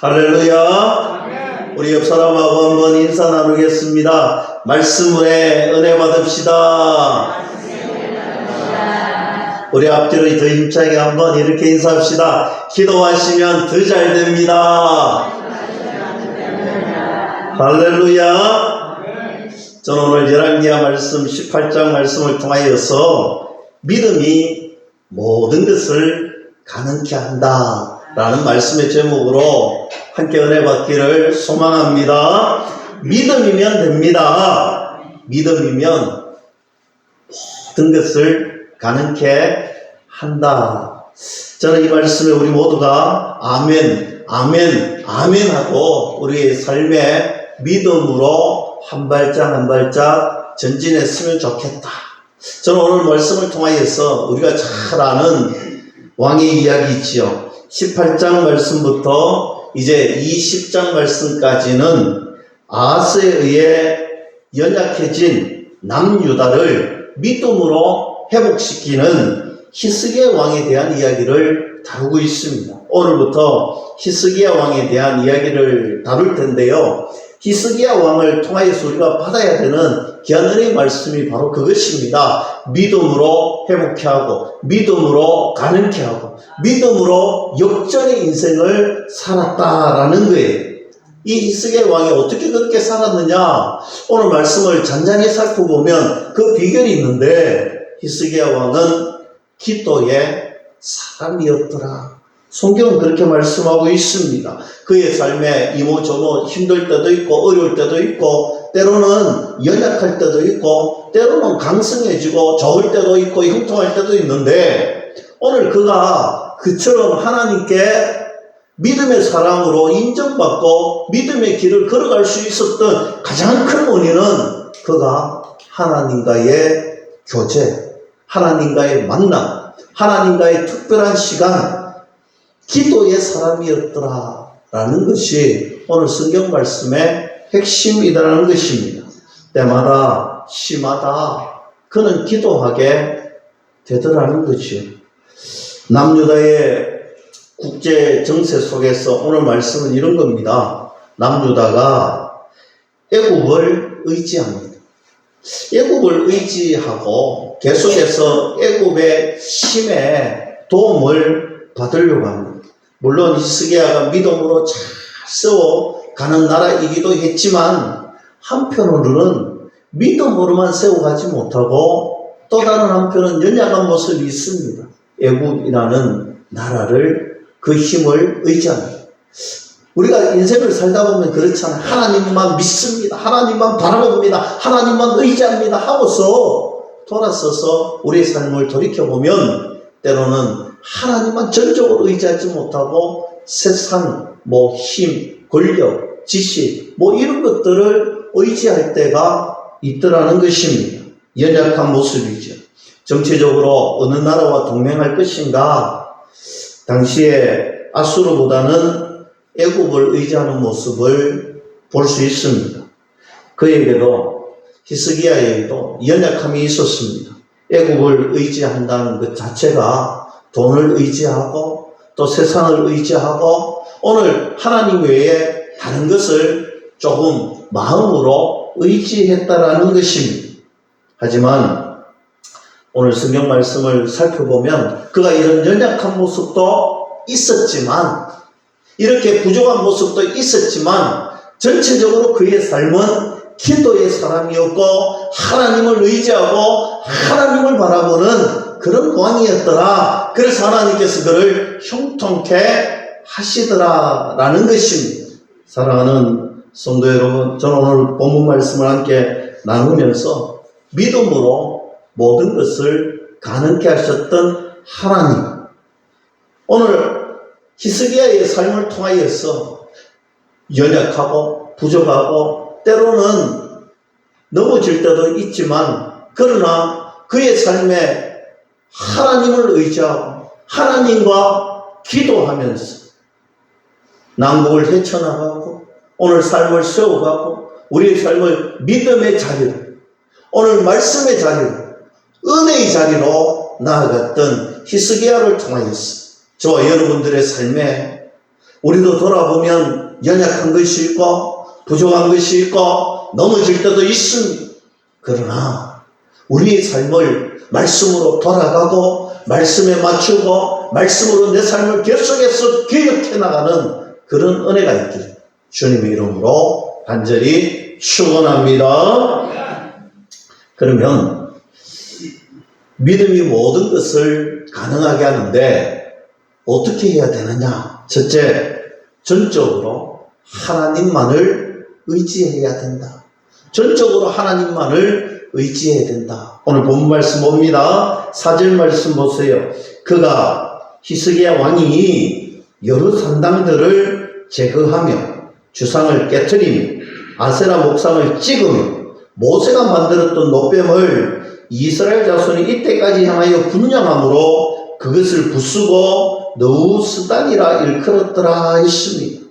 할렐루야. 우리 옆 사람하고 한번 인사 나누겠습니다. 말씀에 은혜 받읍시다. 우리 앞뒤로 더 힘차게 한번 이렇게 인사합시다. 기도하시면 더 잘 됩니다. 할렐루야. 저는 오늘 열왕기하 말씀 18장 말씀을 통하여서 믿음이 모든 것을 가능케 한다 라는 말씀의 제목으로 함께 은혜 받기를 소망합니다. 믿음이면 됩니다. 믿음이면 모든 것을 가능케 한다. 저는 이 말씀에 우리 모두가 아멘, 아멘, 아멘 하고 우리의 삶에 믿음으로 한 발짝 한 발짝 전진했으면 좋겠다. 저는 오늘 말씀을 통하여서 우리가 잘 아는 왕의 이야기 있지요. 18장 말씀부터 이제 20장 말씀까지는 아하스에 의해 연약해진 남유다를 믿음으로 회복시키는 히스기야 왕에 대한 이야기를 다루고 있습니다. 오늘부터 히스기야 왕에 대한 이야기를 다룰 텐데요. 히스기야 왕을 통하여서 우리가 받아야 되는 귀한 은혜의 말씀이 바로 그것입니다. 믿음으로 회복케 하고 믿음으로 가능케 하고 믿음으로 역전의 인생을 살았다라는 거예요. 이 히스기야 왕이 어떻게 그렇게 살았느냐, 오늘 말씀을 잔잔히 살펴보면 그 비결이 있는데, 히스기야 왕은 기도의 사람이었더라. 성경은 그렇게 말씀하고 있습니다. 그의 삶에 이모저모 힘들 때도 있고 어려울 때도 있고 때로는 연약할 때도 있고 때로는 강성해지고 좋을 때도 있고 형통할 때도 있는데, 오늘 그가 그처럼 하나님께 믿음의 사람으로 인정받고 믿음의 길을 걸어갈 수 있었던 가장 큰 원인은 그가 하나님과의 교제, 하나님과의 만남, 하나님과의 특별한 시간, 기도의 사람이었더라 라는 것이 오늘 성경 말씀의 핵심이라는 것입니다. 때마다 시마다 그는 기도하게 되더라는 거죠. 남유다의 국제 정세 속에서 오늘 말씀은 이런 겁니다. 남유다가 애굽을 의지합니다. 애굽을 의지하고 계속해서 애굽의 힘에 도움을 받으려고 합니다. 물론 히스기야가 믿음으로 잘 세워가는 나라이기도 했지만 한편으로는 믿음으로만 세워가지 못하고 또 다른 한편은 연약한 모습이 있습니다. 애굽이라는 나라를 그 힘을 의지합니다. 우리가 인생을 살다 보면 그렇잖아요. 하나님만 믿습니다. 하나님만 바라봅니다. 하나님만 의지합니다 하고서 돌아서서 우리의 삶을 돌이켜보면 때로는 하나님만 전적으로 의지하지 못하고 세상, 힘, 권력, 지식, 이런 것들을 의지할 때가 있더라는 것입니다. 연약한 모습이죠. 정치적으로 어느 나라와 동맹할 것인가? 당시에 아수르보다는 애굽을 의지하는 모습을 볼 수 있습니다. 그에게도 히스기야에게도 연약함이 있었습니다. 애굽을 의지한다는 것 자체가 돈을 의지하고 또 세상을 의지하고 오늘 하나님 외에 다른 것을 조금 마음으로 의지했다라는 것입니다. 하지만 오늘 성경 말씀을 살펴보면 그가 이런 연약한 모습도 있었지만, 이렇게 부족한 모습도 있었지만 전체적으로 그의 삶은 기도의 사람이었고 하나님을 의지하고 하나님을 바라보는 그런 왕이었더라. 그래서 하나님께서 그를 형통케 하시더라 라는 것입니다. 사랑하는 성도 여러분, 저는 오늘 본문 말씀을 함께 나누면서 믿음으로 모든 것을 가능케 하셨던 하나님, 오늘 히스기야의 삶을 통하여서 연약하고 부족하고 때로는 넘어질 때도 있지만, 그러나 그의 삶에 하나님을 의지하고 하나님과 기도하면서 난국을 헤쳐나가고 오늘 삶을 세워가고 우리의 삶을 믿음의 자리로, 오늘 말씀의 자리로, 은혜의 자리로 나아갔던 히스기야를 통하여서 저와 여러분들의 삶에 우리도 돌아보면 연약한 것이 있고 부족한 것이 있고 넘어질 때도 있습니다. 그러나 우리의 삶을 말씀으로 돌아가고 말씀에 맞추고 말씀으로 내 삶을 계속해서 개혁해 나가는 그런 은혜가 있기를 주님의 이름으로 간절히 축원합니다. 그러면 믿음이 모든 것을 가능하게 하는데 어떻게 해야 되느냐? 첫째, 전적으로 하나님만을 의지해야 된다. 전적으로 하나님만을 의지해야 된다. 오늘 본 말씀 봅니다. 4절 말씀 보세요. 그가 히스기야 왕이 여러 산당들을 제거하며 주상을 깨트리며 아세라 목상을 찍으며 모세가 만들었던 노뱀을 이스라엘 자손이 이때까지 향하여 분양함으로 그것을 부수고 너우스단이라 일컬었더라 했습니다.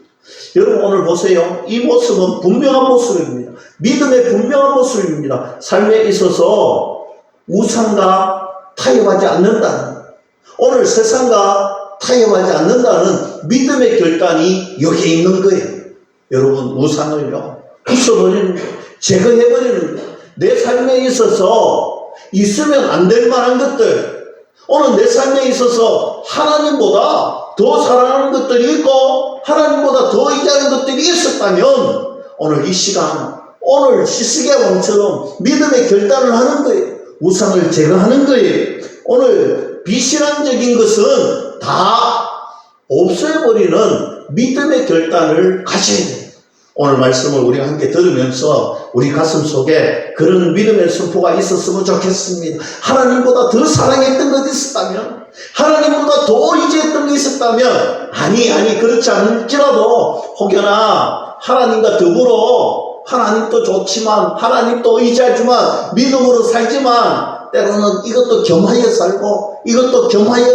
여러분 오늘 보세요. 이 모습은 분명한 모습입니다. 믿음의 분명한 모습입니다. 삶에 있어서 우상과 타협하지 않는다는, 오늘 세상과 타협하지 않는다는 믿음의 결단이 여기에 있는 거예요. 여러분 우상을요 부숴버리는 거예요. 제거해버리는 거예요. 내 삶에 있어서 있으면 안 될 만한 것들, 오늘 내 삶에 있어서 하나님보다 더 사랑하는 것들이 있고 하나님보다 더 의지하는 것들이 있었다면 오늘 이 시간, 오늘 히스기야 왕처럼 믿음의 결단을 하는 거예요. 우상을 제거하는 거예요. 오늘 비신앙적인 것은 다 없애버리는 믿음의 결단을 가져야 돼요. 오늘 말씀을 우리가 함께 들으면서 우리 가슴 속에 그런 믿음의 선포가 있었으면 좋겠습니다. 하나님보다 더 사랑했던 것이 있었다면, 하나님보다 더 의지했던 것이 있었다면, 아니 그렇지 않을지라도 혹여나 하나님과 더불어 하나님도 좋지만 하나님도 의지하지만 믿음으로 살지만 때로는 이것도 겸하여 살고 이것도 겸하여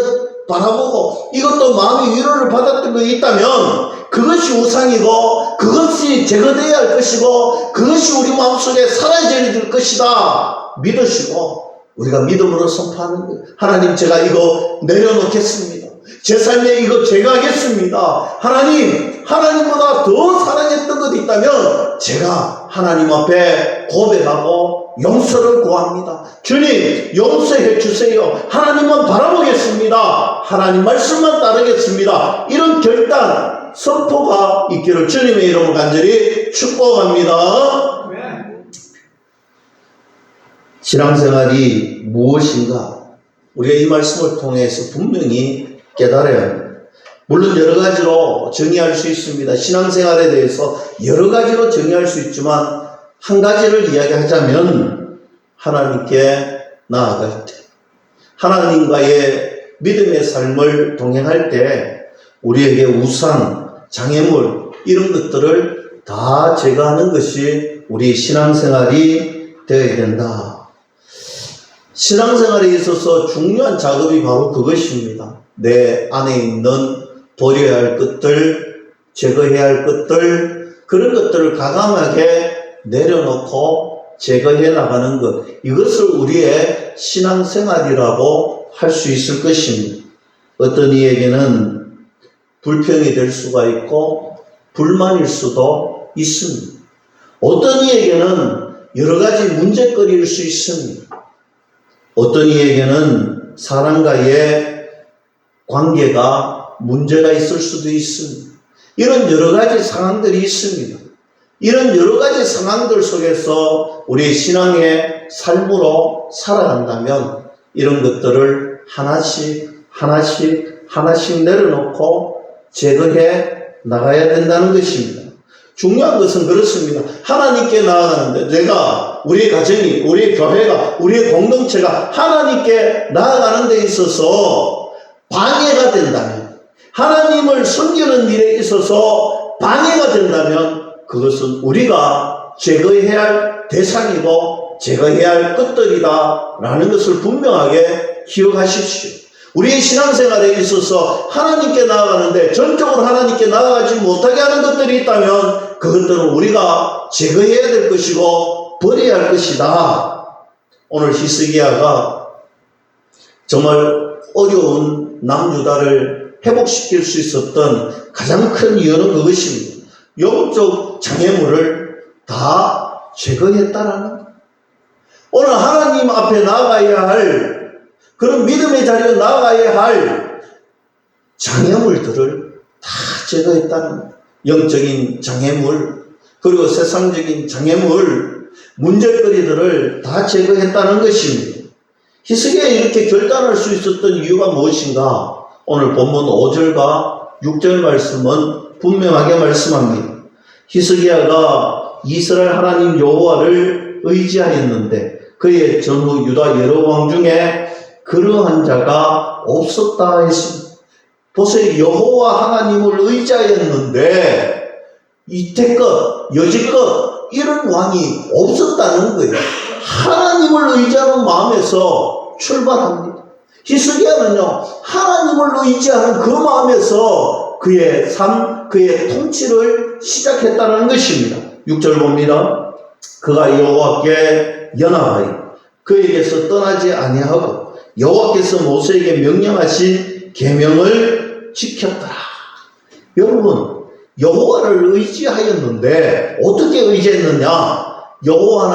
바라보고 이것도 마음의 위로를 받았던 것이 있다면 그것이 우상이고 그것이 제거되어야 할 것이고 그것이 우리 마음속에 사라져야 될 것이다 믿으시고 우리가 믿음으로 선포하는 거예요. 하나님, 제가 이거 내려놓겠습니다. 제 삶에 이거 제거하겠습니다. 하나님, 하나님보다 더 사랑했던 것이 있다면 제가 하나님 앞에 고백하고 용서를 구합니다. 주님, 용서해 주세요. 하나님만 바라보겠습니다. 하나님 말씀만 따르겠습니다. 이런 결단, 선포가 있기를 주님의 이름으로 간절히 축복합니다. 신앙생활이 무엇인가? 우리가 이 말씀을 통해서 분명히 깨달아야 합니다. 물론 여러 가지로 정의할 수 있습니다. 신앙생활에 대해서 여러 가지로 정의할 수 있지만 한 가지를 이야기하자면 하나님께 나아갈 때, 하나님과의 믿음의 삶을 동행할 때 우리에게 우상, 장애물 이런 것들을 다 제거하는 것이 우리 신앙생활이 되어야 된다. 신앙생활에 있어서 중요한 작업이 바로 그것입니다. 내 안에 있는 버려야 할 것들, 제거해야 할 것들, 그런 것들을 과감하게 내려놓고 제거해 나가는 것, 이것을 우리의 신앙생활이라고 할 수 있을 것입니다. 어떤 이에게는 불평이 될 수가 있고 불만일 수도 있습니다. 어떤 이에게는 여러 가지 문제거리일 수 있습니다. 어떤 이에게는 사람과의 관계가 문제가 있을 수도 있습니다. 이런 여러 가지 상황들이 있습니다. 이런 여러 가지 상황들 속에서 우리 신앙의 삶으로 살아간다면 이런 것들을 하나씩 내려놓고 제거해 나가야 된다는 것입니다. 중요한 것은 그렇습니다. 하나님께 나아가는데 내가, 우리 가정이, 우리 교회가, 우리 공동체가 하나님께 나아가는 데 있어서 방해가 된다면, 하나님을 섬기는 일에 있어서 방해가 된다면 그것은 우리가 제거해야 할 대상이고 제거해야 할 것들이다 라는 것을 분명하게 기억하십시오. 우리의 신앙생활에 있어서 하나님께 나아가는데 전적으로 하나님께 나아가지 못하게 하는 것들이 있다면 그것들은 우리가 제거해야 될 것이고 버려야 할 것이다. 오늘 히스기야가 정말 어려운 남유다를 회복시킬 수 있었던 가장 큰 이유는 그것입니다. 영적 장애물을 다 제거했다라는 거예요. 오늘 하나님 앞에 나아가야 할, 그런 믿음의 자리에 나아가야 할 장애물들을 다 제거했다는 거예요. 영적인 장애물, 그리고 세상적인 장애물, 문제거리들을 다 제거했다는 것입니다. 히스기야에 이렇게 결단할 수 있었던 이유가 무엇인가? 오늘 본문 5절과 6절 말씀은 분명하게 말씀합니다. 히스기야가 이스라엘 하나님 여호와를 의지하였는데 그의 전후 유다 여러 왕 중에 그러한 자가 없었다 했습니다. 보세요. 여호와 하나님을 의지하였는데 이때껏 여지껏 이런 왕이 없었다는 거예요. 하나님을 의지하는 마음에서 출발합니다. 히스기야는요, 하나님을 의지하는 그 마음에서 그의 삶, 그의 통치를 시작했다는 것입니다. 6절 봅니다. 그가 여호와께 연합하여 그에게서 떠나지 아니하고 여호와께서 모세에게 명령하신 계명을 지켰더라. 여러분, 여호와를 의지하였는데 어떻게 의지했느냐? 여호와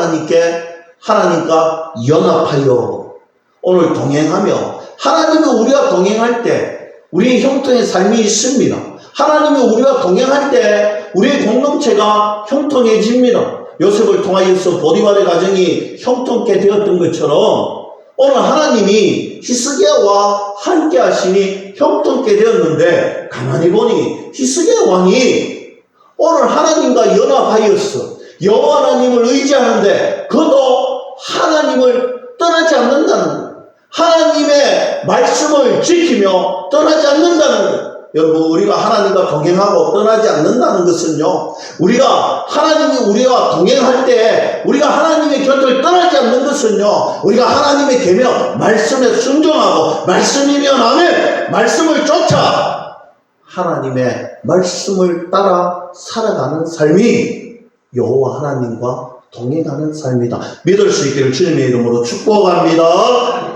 하나님과 연합하여 오늘 동행하며, 하나님이 우리와 동행할 때 우리의 형통의 삶이 있습니다. 하나님이 우리와 동행할 때 우리의 공동체가 형통해집니다. 요셉을 통하여서 보디발의 가정이 형통케 되었던 것처럼 오늘 하나님이 히스기야와 함께 하시니 형통케 되었는데, 가만히 보니 히스기야 왕이 오늘 하나님과 연합하였어. 여호와 하나님을 의지하는데 그도 하나님을 떠나지 않는다는 거예요. 하나님의 말씀을 지키며 떠나지 않는다는 거예요. 여러분, 우리가 하나님과 동행하고 떠나지 않는다는 것은요, 우리가 하나님이 우리와 동행할 때 우리가 하나님의 곁을 떠나지 않는 것은요, 우리가 하나님의 계명, 말씀에 순종하고 말씀이면 아멘, 말씀을 쫓아 하나님의 말씀을 따라 살아가는 삶이 여호와 하나님과 동행하는 삶이다. 믿을 수 있기를 주님의 이름으로 축복합니다.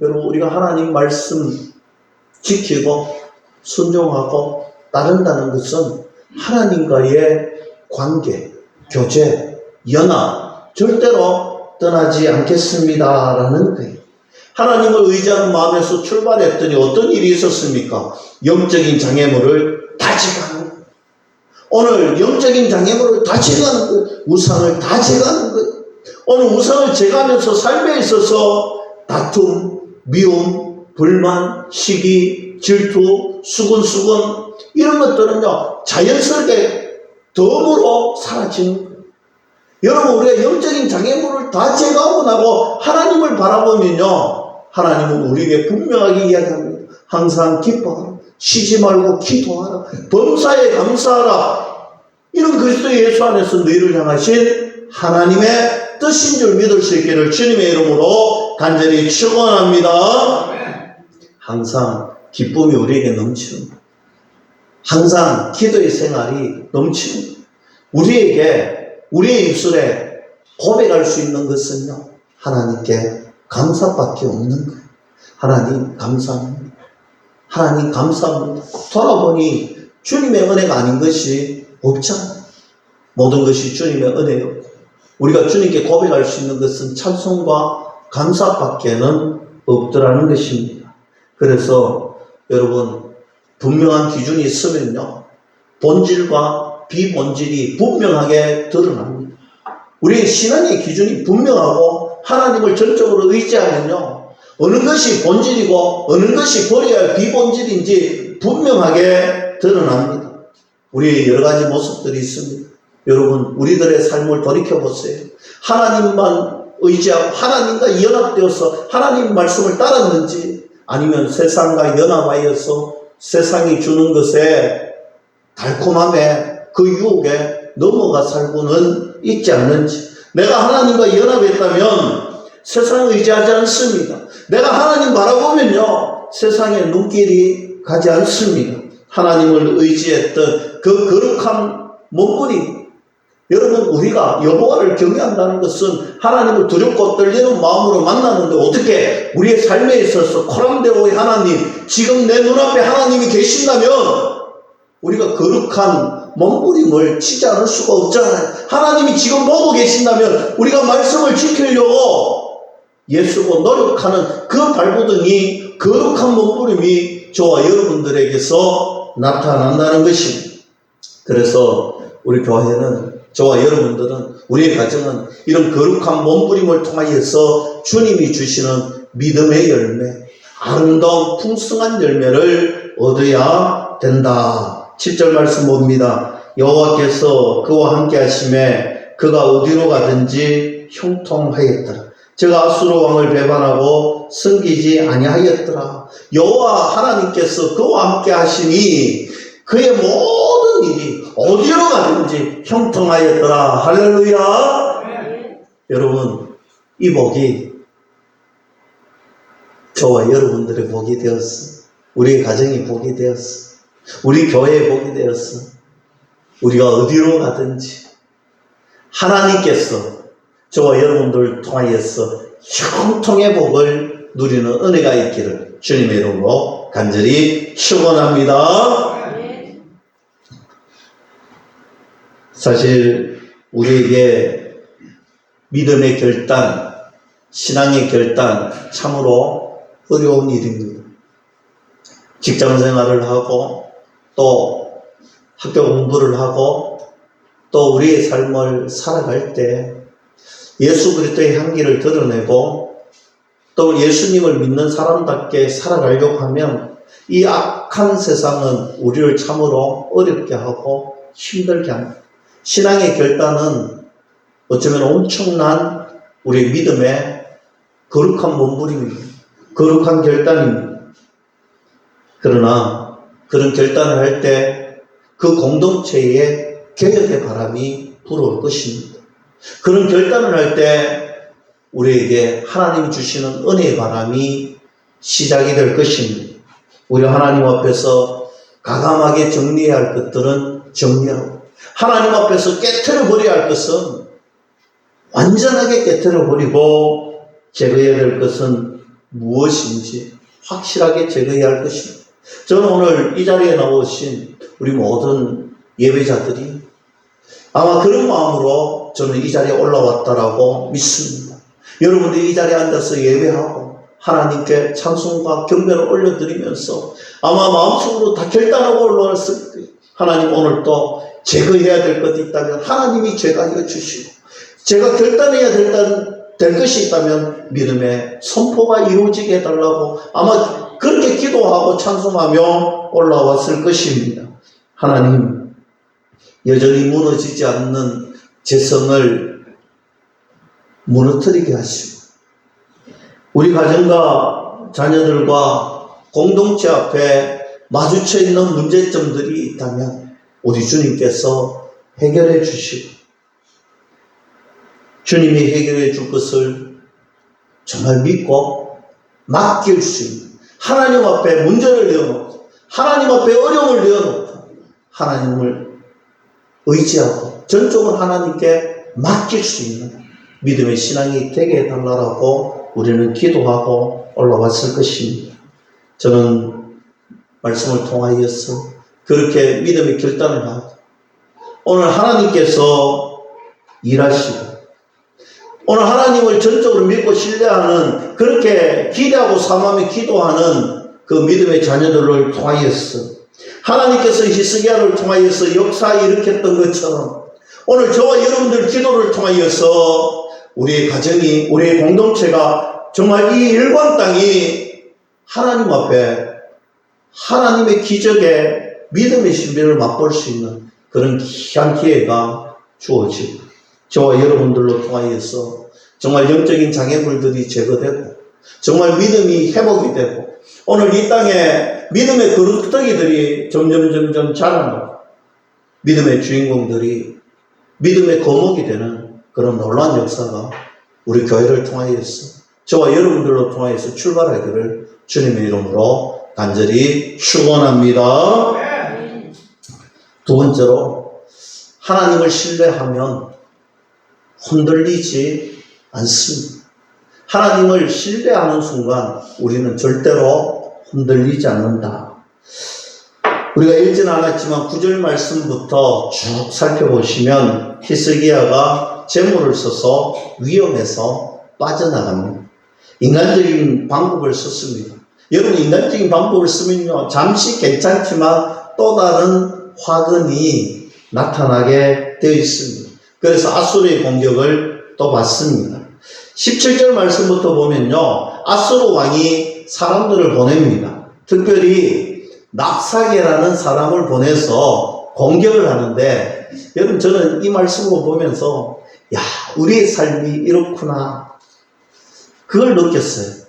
여러분, 우리가 하나님 말씀 지키고 순종하고 따른다는 것은 하나님과의 관계, 교제, 연합 절대로 떠나지 않겠습니다라는 거예요. 하나님을 의지하는 마음에서 출발했더니 어떤 일이 있었습니까? 영적인 장애물을 다 제거하는 거예요. 오늘 영적인 장애물을 다 제거하는 거예요. 우상을 다 제거하는 거예요. 오늘 우상을 제거하면서 삶에 있어서 다툼, 미움, 불만, 시기, 질투, 수근수근 이런 것들은요, 자연스럽게 덤으로 사라지는 거예요. 여러분, 우리가 영적인 장애물을 다 제거하고 나고 하나님을 바라보면요, 하나님은 우리에게 분명하게 이야기합니다. 항상 기뻐하라, 쉬지 말고 기도하라, 범사에 감사하라. 이런 그리스도 예수 안에서 너희를 향하신 하나님의 뜻인 줄 믿을 수 있기를 주님의 이름으로 간절히 축원합니다. 항상 기쁨이 우리에게 넘치는, 항상 기도의 생활이 넘치는, 우리의 입술에 고백할 수 있는 것은요, 하나님께 감사밖에 없는 거예요. 하나님 감사합니다. 하나님 감사합니다. 돌아보니 주님의 은혜가 아닌 것이 없잖아요. 모든 것이 주님의 은혜요. 우리가 주님께 고백할 수 있는 것은 찬송과 감사밖에는 없더라는 것입니다. 그래서 여러분, 분명한 기준이 있으면요, 본질과 비본질이 분명하게 드러납니다. 우리의 신앙의 기준이 분명하고 하나님을 전적으로 의지하면요, 어느 것이 본질이고 어느 것이 버려야 할 비본질인지 분명하게 드러납니다. 우리의 여러 가지 모습들이 있습니다. 여러분, 우리들의 삶을 돌이켜보세요. 하나님만 의지하고 하나님과 연합되어서 하나님 말씀을 따랐는지, 아니면 세상과 연합하여서 세상이 주는 것에 달콤함에 그 유혹에 넘어가 살고는 있지 않는지. 내가 하나님과 연합했다면 세상을 의지하지 않습니다. 내가 하나님 바라보면요, 세상에 눈길이 가지 않습니다. 하나님을 의지했던 그 거룩한 몸부림, 여러분, 우리가 여호와를 경외한다는 것은 하나님을 두렵고 떨리는 마음으로 만나는데, 어떻게 우리의 삶에 있어서 코람데오의 하나님, 지금 내 눈앞에 하나님이 계신다면 우리가 거룩한 몸부림을 치지 않을 수가 없잖아요. 하나님이 지금 보고 계신다면 우리가 말씀을 지키려고 예수고 노력하는 그 발버둥이, 거룩한 몸부림이 저와 여러분들에게서 나타난다는 것입니다. 그래서 우리 교회는, 저와 여러분들은, 우리의 가정은 이런 거룩한 몸부림을 통하여서 주님이 주시는 믿음의 열매, 아름다운 풍성한 열매를 얻어야 된다. 7절 말씀 봅니다. 여호와께서 그와 함께 하심에 그가 어디로 가든지 형통하였더라. 제가 아수르 왕을 배반하고 섬기지 아니하였더라. 여호와 하나님께서 그와 함께 하시니 그의 모든 일이 어디로 가든지 형통하였더라. 할렐루야. 여러분, 이 복이 저와 여러분들의 복이 되었어. 우리의 가정이 복이 되었어. 우리 교회의 복이 되었어. 우리가 어디로 가든지 하나님께서 저와 여러분들을 통하여서 형통의 복을 누리는 은혜가 있기를 주님의 이름으로 간절히 축원합니다. 사실 우리에게 믿음의 결단, 신앙의 결단, 참으로 어려운 일입니다. 직장 생활을 하고 또 학교 공부를 하고 또 우리의 삶을 살아갈 때 예수 그리스도의 향기를 드러내고 또 예수님을 믿는 사람답게 살아가려고 하면 이 악한 세상은 우리를 참으로 어렵게 하고 힘들게 합니다. 신앙의 결단은 어쩌면 엄청난 우리의 믿음의 거룩한 몸부림입니다. 거룩한 결단입니다. 그러나 그런 결단을 할 때 그 공동체에 개혁의 바람이 불어올 것입니다. 그런 결단을 할 때 우리에게 하나님이 주시는 은혜의 바람이 시작이 될 것입니다. 우리 하나님 앞에서 가감하게 정리해야 할 것들은 정리하고, 하나님 앞에서 깨트려 버려야 할 것은 완전하게 깨트려 버리고, 제거해야 될 것은 무엇인지 확실하게 제거해야 할 것입니다. 저는 오늘 이 자리에 나오신 우리 모든 예배자들이 아마 그런 마음으로 저는 이 자리에 올라왔다라고 믿습니다. 여러분들이 이 자리에 앉아서 예배하고 하나님께 찬송과 경배를 올려드리면서 아마 마음속으로 다 결단하고 올라왔을 때, 하나님 오늘 또 제거해야 될 것이 있다면 하나님이 제거하여 주시고, 제가 결단해야 될 것이 있다면 믿음의 선포가 이루어지게 해달라고 아마 그렇게 기도하고 찬송하며 올라왔을 것입니다. 하나님, 여전히 무너지지 않는 재성을 무너뜨리게 하시고, 우리 가정과 자녀들과 공동체 앞에 마주쳐 있는 문제점들이 있다면 우리 주님께서 해결해 주시고, 주님이 해결해 줄 것을 정말 믿고 맡길 수 있는, 하나님 앞에 문제를 내어놓고 하나님 앞에 어려움을 내어놓고 하나님을 의지하고 전적으로 하나님께 맡길 수 있는 믿음의 신앙이 되게 해달라고 우리는 기도하고 올라왔을 것입니다. 저는 말씀을 통하여서 그렇게 믿음의 결단을 하고, 오늘 하나님께서 일하시고 오늘 하나님을 전적으로 믿고 신뢰하는, 그렇게 기대하고 사모하며 기도하는 그 믿음의 자녀들을 통하여서 하나님께서 히스기야를 통하여서 역사 일으켰던 것처럼 오늘 저와 여러분들 기도를 통하여서 우리의 가정이, 우리의 공동체가 정말 이 일관 땅이 하나님 앞에 하나님의 기적의 믿음의 신비를 맛볼 수 있는 그런 귀한 기회가 주어지고, 저와 여러분들로 통하여서 정말 영적인 장애물들이 제거되고 정말 믿음이 회복이 되고, 오늘 이 땅에 믿음의 그릇더기들이 점점 자라나고 믿음의 주인공들이 믿음의 거목이 되는 그런 놀라운 역사가 우리 교회를 통하여서 저와 여러분들로 통하여서 출발하기를 주님의 이름으로 간절히 축원합니다. 두 번째로, 하나님을 신뢰하면 흔들리지 않습니다. 하나님을 신뢰하는 순간 우리는 절대로 흔들리지 않는다. 우리가 읽지는 않았지만 9절 말씀부터 쭉 살펴보시면 히스기야가 재물을 써서 위험해서 빠져나갑니다. 인간적인 방법을 썼습니다. 여러분, 인간적인 방법을 쓰면요, 잠시 괜찮지만 또 다른 화근이 나타나게 되어 있습니다. 그래서 아수르의 공격을 또 받습니다. 17절 말씀부터 보면요, 아수르 왕이 사람들을 보냅니다. 특별히 랍사게라는 사람을 보내서 공격을 하는데, 여러분, 저는 이 말씀을 보면서 야, 우리의 삶이 이렇구나, 그걸 느꼈어요.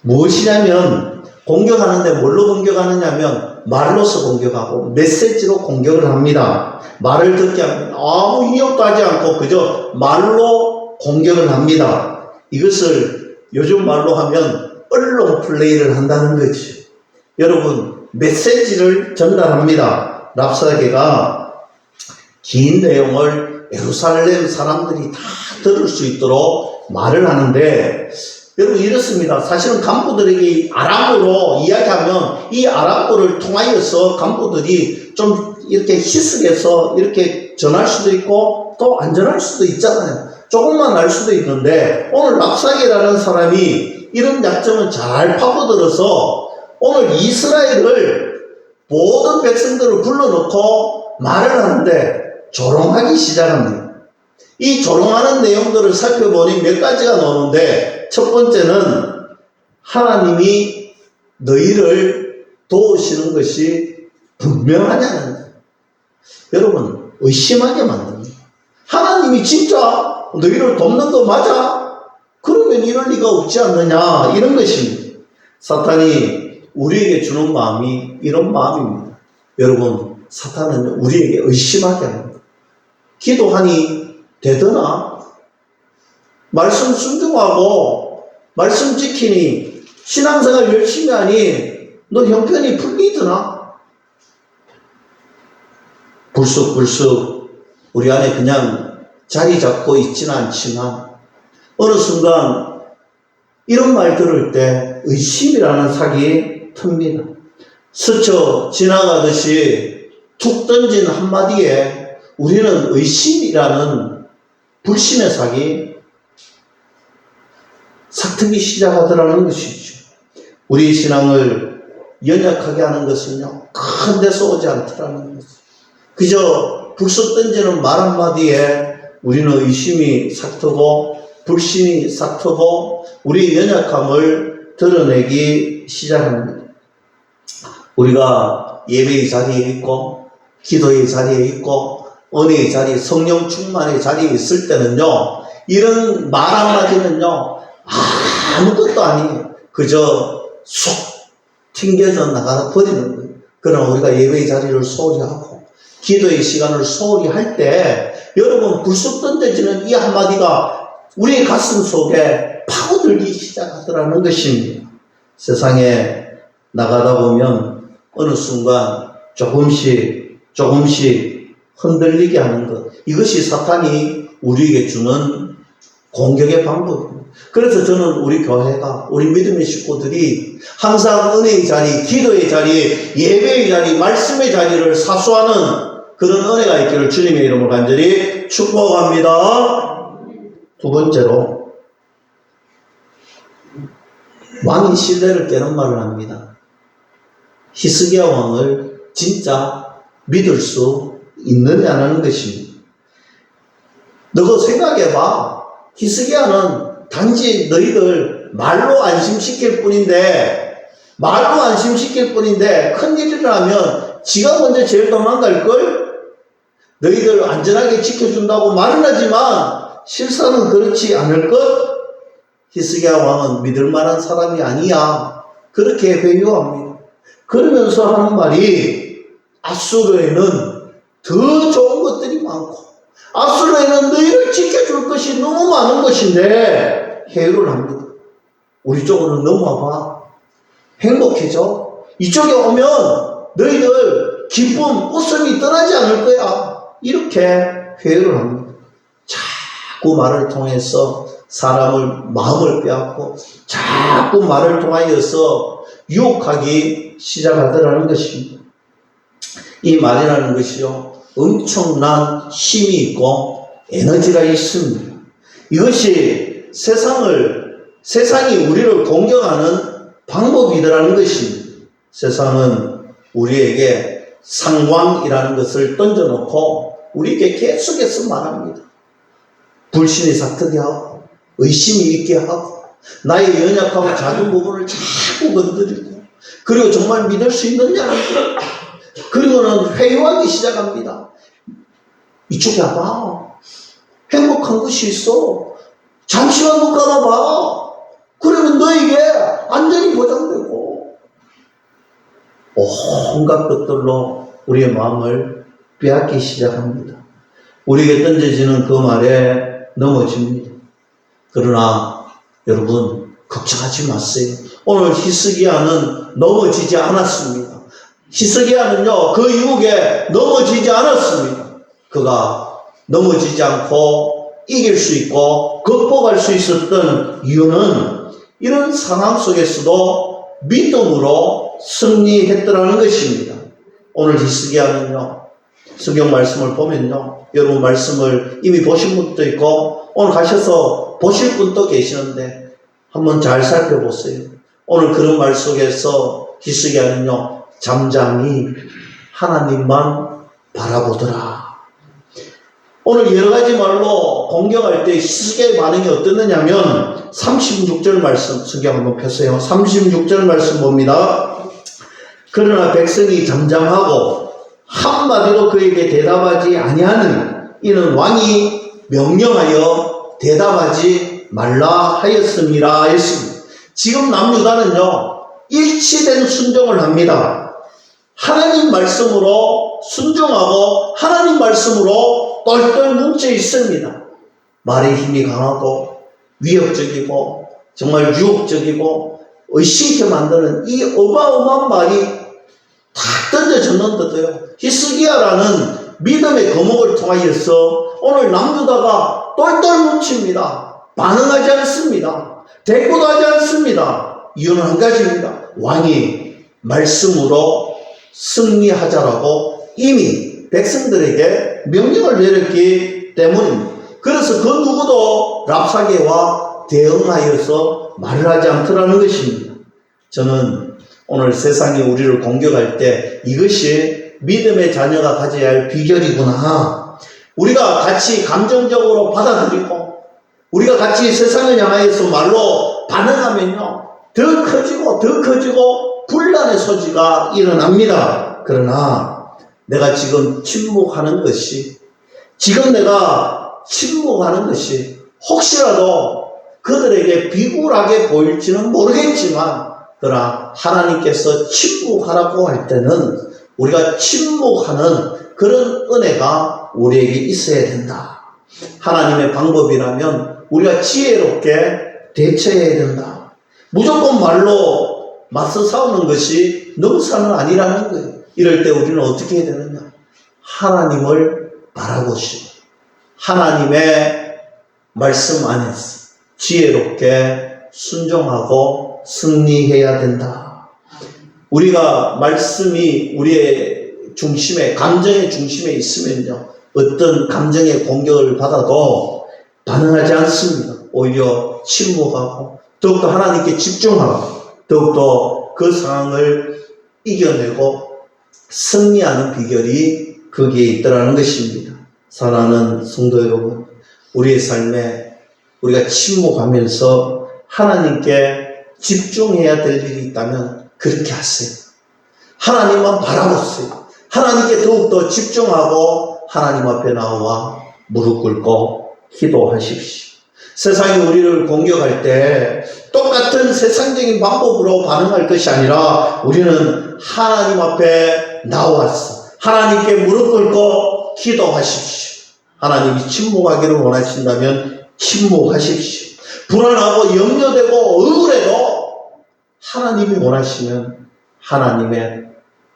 무엇이냐면, 공격하는데 뭘로 공격하느냐면 말로서 공격하고 메시지로 공격을 합니다. 말을 듣게 합니다. 아무 인용도 하지 않고 그저 말로 공격을 합니다. 이것을 요즘 말로 하면 언론 플레이를 한다는 거죠. 여러분, 메시지를 전달합니다. 랍사게가 긴 내용을 예루살렘 사람들이 다 들을 수 있도록 말을 하는데, 여러분, 이렇습니다. 사실은 간부들에게 아람어로 이야기하면 이 아람어를 통하여서 간부들이 좀 이렇게 희석해서 이렇게 전할 수도 있고 또 안 전할 수도 있잖아요. 조금만 알 수도 있는데, 오늘 랍사게라는 사람이 이런 약점을 잘 파고들어서 오늘 이스라엘을 모든 백성들을 불러놓고 말을 하는데 조롱하기 시작합니다. 이 조롱하는 내용들을 살펴보니 몇 가지가 나오는데, 첫 번째는 하나님이 너희를 도우시는 것이 분명하냐는 거예요. 여러분, 의심하게 만듭니다. 하나님이 진짜 너희를 돕는 거 맞아? 그러면 이럴 리가 없지 않느냐, 이런 것입니다. 사탄이 우리에게 주는 마음이 이런 마음입니다. 여러분, 사탄은 우리에게 의심하게 합니다. 기도하니 되더나? 말씀 순종하고 말씀 지키니, 신앙생활 열심히 하니 너 형편이 풀리더나? 불쑥불쑥 우리 안에 그냥 자리 잡고 있지는 않지만 어느 순간 이런 말 들을 때 의심이라는 사기 틉니다. 스쳐 지나가듯이 툭 던진 한마디에 우리는 의심이라는 불신의 사기 삭트기 시작하더라는 것이죠. 우리 신앙을 연약하게 하는 것은요, 큰 데서 오지 않더라는 것이죠. 그저 불쑥 던지는 말 한마디에 우리는 의심이 삭트고 불신이 삭트고 우리의 연약함을 드러내기 시작합니다. 우리가 예배의 자리에 있고 기도의 자리에 있고 은혜의 자리, 성령 충만의 자리에 있을 때는요, 이런 말 한마디는요, 아무것도 아니에요. 그저 쏙 튕겨져 나가 버리는 거예요. 그러나 우리가 예배의 자리를 소홀히 하고 기도의 시간을 소홀히 할 때, 여러분, 불쑥 던져지는 이 한마디가 우리의 가슴 속에 파고들기 시작하더라는 것입니다. 세상에 나가다 보면 어느 순간 조금씩 흔들리게 하는 것, 이것이 사탄이 우리에게 주는 공격의 방법입니다. 그래서 저는 우리 교회가, 우리 믿음의 식구들이 항상 은혜의 자리, 기도의 자리, 예배의 자리, 말씀의 자리를 사수하는 그런 은혜가 있기를 주님의 이름으로 간절히 축복합니다. 두 번째로, 왕이 신뢰를 깨는 말을 합니다. 히스기야 왕을 진짜 믿을 수 있느냐는 것입니다. 너가 생각해봐. 히스기야는 단지 너희들 말로 안심시킬 뿐인데 큰일을 하면 지가 먼저 제일 도망갈걸? 너희들 안전하게 지켜준다고 말은 하지만 실상은 그렇지 않을 것? 히스기야 왕은 믿을 만한 사람이 아니야. 그렇게 배교합니다. 그러면서 하는 말이, 아수르에는 더 좋은 것들이 많고 아수르에는 너희를 지켜줄 것이 너무 많은 것인데 회유를 합니다. 우리 쪽으로 넘어와봐. 행복해져. 이쪽에 오면 너희들 기쁨, 웃음이 떠나지 않을 거야. 이렇게 회유를 합니다. 자꾸 말을 통해서 사람을 마음을 빼앗고 자꾸 말을 통하여서 유혹하기 시작하더라는 것입니다. 이 말이라는 것이요, 엄청난 힘이 있고 에너지가 있습니다. 이것이 세상이 우리를 공격하는 방법이더라는 것입니다. 세상은 우리에게 상황이라는 것을 던져놓고 우리에게 계속해서 말합니다. 불신이 싹트게 하고 의심이 있게 하고 나의 연약하고 작은 부분을 자꾸 건드리고, 그리고 정말 믿을 수 있느냐는 것, 그리고는 회유하기 시작합니다. 이쪽에 와봐. 행복한 것이 있어. 잠시만 눈 감아봐. 그러면 너에게 안전이 보장되고, 온갖 것들로 우리의 마음을 빼앗기 시작합니다. 우리에게 던져지는 그 말에 넘어집니다. 그러나 여러분, 걱정하지 마세요. 오늘 히스기야는 넘어지지 않았습니다. 히스기야는요, 그 유혹에 넘어지지 않았습니다. 그가 넘어지지 않고 이길 수 있고 극복할 수 있었던 이유는 이런 상황 속에서도 믿음으로 승리했더라는 것입니다. 오늘 히스기야는요, 성경 말씀을 보면요, 여러분 말씀을 이미 보신 분도 있고 오늘 가셔서 보실 분도 계시는데 한번 잘 살펴보세요. 오늘 그런 말 속에서 히스기야는요, 잠잠히 하나님만 바라보더라. 오늘 여러 가지 말로 공격할 때 히스기야의 반응이 어떻느냐면 36절 말씀, 성경 한번 펴세요. 36절 말씀 봅니다. 그러나 백성이 잠잠하고 한마디로 그에게 대답하지 아니하느니 이는 왕이 명령하여 대답하지 말라 하였습니다 했습니다. 지금 남유다는요, 일치된 순종을 합니다. 하나님 말씀으로 순종하고 하나님 말씀으로 똘똘 뭉쳐 있습니다. 말의 힘이 강하고 위협적이고 정말 유혹적이고 의심케 만드는 이 어마어마한 말이 다 던져졌는데도요, 히스기야라는 믿음의 거목을 통하여서 오늘 남유다가 똘똘 뭉칩니다. 반응하지 않습니다. 대꾸도 하지 않습니다. 이유는 한 가지입니다. 왕이 말씀으로 승리하자라고 이미 백성들에게 명령을 내렸기 때문입니다. 그래서 그 누구도 랍사게와 대응하여서 말을 하지 않더라는 것입니다. 저는 오늘 세상이 우리를 공격할 때 이것이 믿음의 자녀가 가져야 할 비결이구나. 우리가 같이 감정적으로 받아들이고 우리가 같이 세상을 향하여서 말로 반응하면요, 더 커지고 분란의 소지가 일어납니다. 그러나 내가 지금 침묵하는 것이 혹시라도 그들에게 비굴하게 보일지는 모르겠지만, 그러나 하나님께서 침묵하라고 할 때는 우리가 침묵하는 그런 은혜가 우리에게 있어야 된다. 하나님의 방법이라면 우리가 지혜롭게 대처해야 된다. 무조건 말로 맞서 싸우는 것이 능사는 아니라는 거예요. 이럴 때 우리는 어떻게 해야 되느냐? 하나님을 바라보시고 하나님의 말씀 안에서 지혜롭게 순종하고 승리해야 된다. 우리가 말씀이 우리의 중심에, 감정의 중심에 있으면요, 어떤 감정의 공격을 받아도 반응하지 않습니다. 오히려 침묵하고 더욱더 하나님께 집중하고 더욱더 그 상황을 이겨내고 승리하는 비결이 거기에 있더라는 것입니다. 사랑하는 성도 여러분, 우리의 삶에 우리가 침묵하면서 하나님께 집중해야 될 일이 있다면 그렇게 하세요. 하나님만 바라보세요. 하나님께 더욱더 집중하고 하나님 앞에 나와 무릎 꿇고 기도하십시오. 세상이 우리를 공격할 때 똑같은 세상적인 방법으로 반응할 것이 아니라 우리는 하나님 앞에 나와서 하나님께 무릎 꿇고 기도하십시오. 하나님이 침묵하기를 원하신다면 침묵하십시오. 불안하고 염려되고 억울해도 하나님이 원하시면 하나님의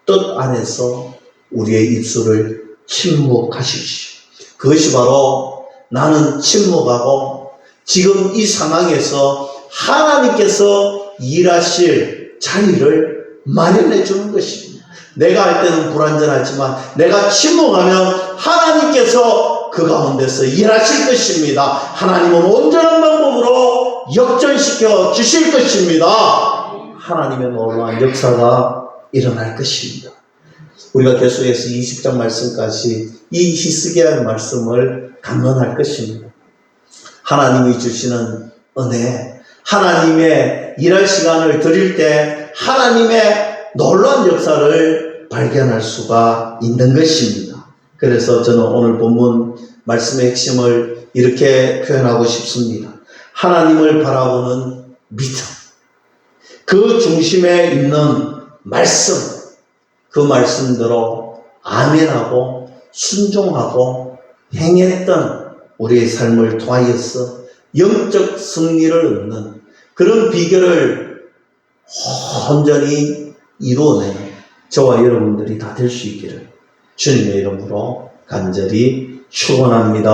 뜻 안에서 우리의 입술을 침묵하십시오. 그것이 바로 나는 침묵하고 지금 이 상황에서 하나님께서 일하실 자리를 마련해 주는 것입니다. 내가 할 때는 불완전하지만 내가 침묵하면 하나님께서 그 가운데서 일하실 것입니다. 하나님은 온전한 방법으로 역전시켜 주실 것입니다. 하나님의 놀라운 역사가 일어날 것입니다. 우리가 계속해서 20장 말씀까지 이 히스기야의 말씀을 강론할 것입니다. 하나님이 주시는 은혜, 하나님의 일할 시간을 드릴 때 하나님의 놀라운 역사를 발견할 수가 있는 것입니다. 그래서 저는 오늘 본문 말씀의 핵심을 이렇게 표현하고 싶습니다. 하나님을 바라보는 믿음, 그 중심에 있는 말씀, 그 말씀대로 아멘하고 순종하고 행했던 우리의 삶을 통하여서 영적 승리를 얻는 그런 비결을 온전히 이루어내는 저와 여러분들이 다 될 수 있기를 주님의 이름으로 간절히 축원합니다.